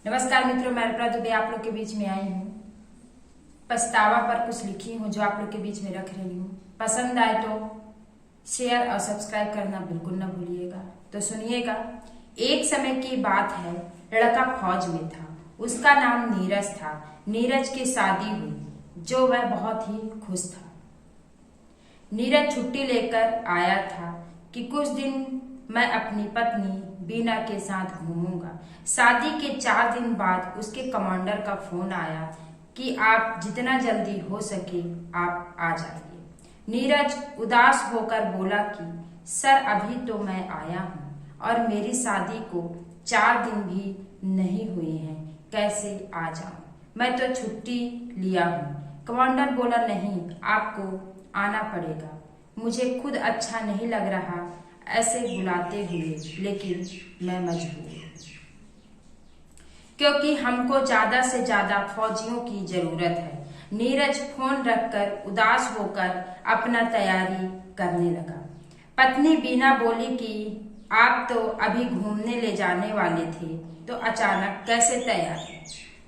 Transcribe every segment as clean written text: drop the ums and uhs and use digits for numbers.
नमस्कार मित्रों, मैं अर्पणा दुबे आप लोग के बीच में आई हूँ। पछतावा पर कुछ लिखी हूँ जो आप लोग के बीच में रख रही हूँ। पसंद आए तो शेयर और सब्सक्राइब करना बिल्कुल न भूलिएगा। तो सुनिएगा। एक समय की बात है, लड़का फौज में था। उसका नाम नीरज था। नीरज की शादी हुई जो वह बहुत ही खुश था। नीरज छुट्टी लेकर आया था कि कुछ दिन मैं अपनी पत्नी बीना के साथ घूमूंगा। शादी के 4 दिन बाद उसके कमांडर का फोन आया कि आप जितना जल्दी हो सके आप आ जाइए। नीरज उदास होकर बोला कि सर अभी तो मैं आया हूँ और मेरी शादी को 4 दिन भी नहीं हुए हैं, कैसे आ जाऊं? मैं तो छुट्टी लिया हूँ। कमांडर बोला नहीं, आपको आना पड़ेगा। मुझे खुद अच्छा नहीं लग रहा ऐसे बुलाते हुए, लेकिन मैं मजबूर हूं क्योंकि हमको ज्यादा से ज्यादा फौजियों की जरूरत है। नीरज फोन रखकर उदास होकर अपना तैयारी करने लगा। पत्नी बीना बोली कि आप तो अभी घूमने ले जाने वाले थे, तो अचानक कैसे तैयार?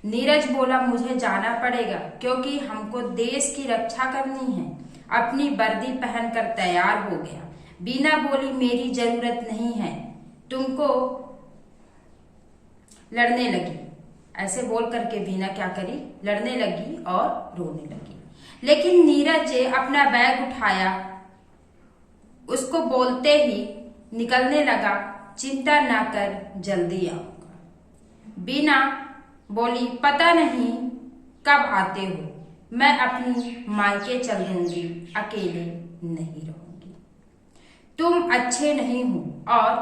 नीरज बोला मुझे जाना पड़ेगा क्योंकि हमको देश की रक्षा करनी है। अपनी वर्दी पहनकर तैयार हो गया। बीना बोली मेरी जरूरत नहीं है, तुमको लड़ने लगी। ऐसे बोल करके बीना क्या करी? लड़ने लगी और रोने लगी। लेकिन नीरज अपना बैग उठाया, उसको बोलते ही निकलने लगा, चिंता ना कर जल्दी आऊंगा। बीना बोली पता नहीं कब आते हो, मैं अपनी मायके चल दूंगी, अकेले नहीं रहूंगी। तुम अच्छे नहीं हो, और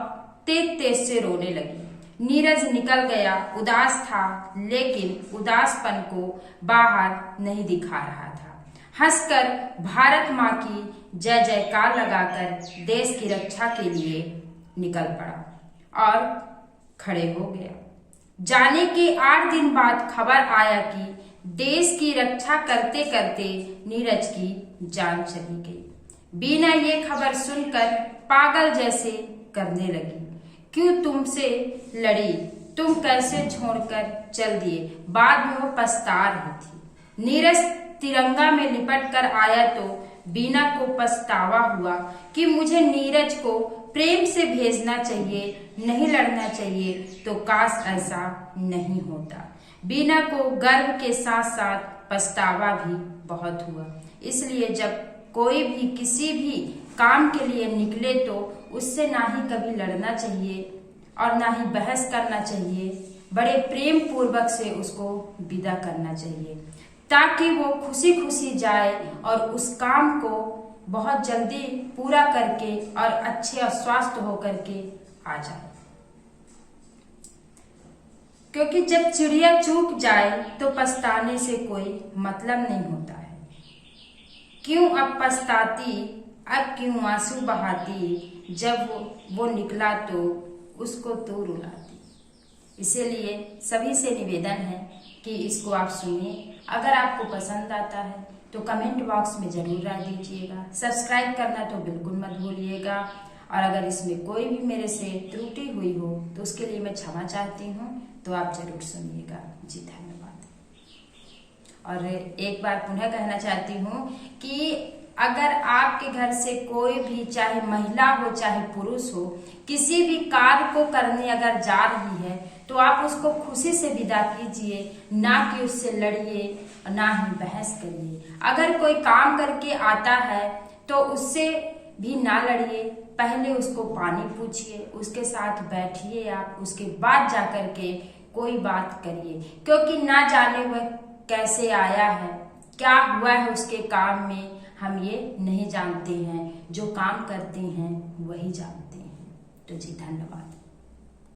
तेज तेज से रोने लगी। नीरज निकल गया। उदास था, लेकिन उदासपन को बाहर नहीं दिखा रहा था। हंसकर भारत माँ की जय जयकार लगाकर देश की रक्षा के लिए निकल पड़ा और खड़े हो गया। जाने के 8 दिन बाद खबर आया कि देश की रक्षा करते करते नीरज की जान चली गई। बीना ये खबर सुनकर पागल जैसे करने लगी। क्यों तुमसे लड़ी? तुम कैसे छोड़कर चल दिए? बाद में वो पछता रही थी। नीरज तिरंगा में लिपट कर आया तो बीना को पछतावा हुआ कि मुझे नीरज को प्रेम से भेजना चाहिए, नहीं लड़ना चाहिए, तो काश ऐसा नहीं होता। बीना को गर्व के साथ साथ पछतावा भी बहुत हुआ। इसलिए जब कोई भी किसी भी काम के लिए निकले तो उससे ना ही कभी लड़ना चाहिए और ना ही बहस करना चाहिए। बड़े प्रेम पूर्वक से उसको विदा करना चाहिए ताकि वो खुशी खुशी जाए और उस काम को बहुत जल्दी पूरा करके और अच्छे और स्वस्थ होकर के आ जाए। क्योंकि जब चिड़िया चूक जाए तो पछताने से कोई मतलब नहीं होता है। क्यों अब पछताती, अब क्यों आंसू बहाती, जब वो निकला तो उसको तो रुलाती। इसीलिए सभी से निवेदन है कि इसको आप सुनिए। अगर आपको पसंद आता है तो कमेंट बॉक्स में जरूर राय दीजिएगा। सब्सक्राइब करना तो बिल्कुल मत भूलिएगा। और अगर इसमें कोई भी मेरे से त्रुटि हुई हो तो उसके लिए मैं क्षमा चाहती हूँ, तो आप जरूर सुनिएगा। जी धन्यवाद। और एक बार पुनः कहना चाहती हूँ कि अगर आपके घर से कोई भी, चाहे महिला हो चाहे पुरुष हो, किसी भी कार्य को करने अगर जा रही है तो आप उसको खुशी से विदा कीजिए, ना कि उससे लड़िए और ना ही बहस करिए। अगर कोई काम करके आता है तो उससे भी ना लड़िए, पहले उसको पानी पूछिए, उसके साथ बैठिए आप, उसके बाद जाकर के कोई बात करिए। क्योंकि ना जाने वह कैसे आया है, क्या हुआ है उसके काम में, हम ये नहीं जानते हैं। जो काम करते हैं वही जानते हैं। तो जी धन्यवाद।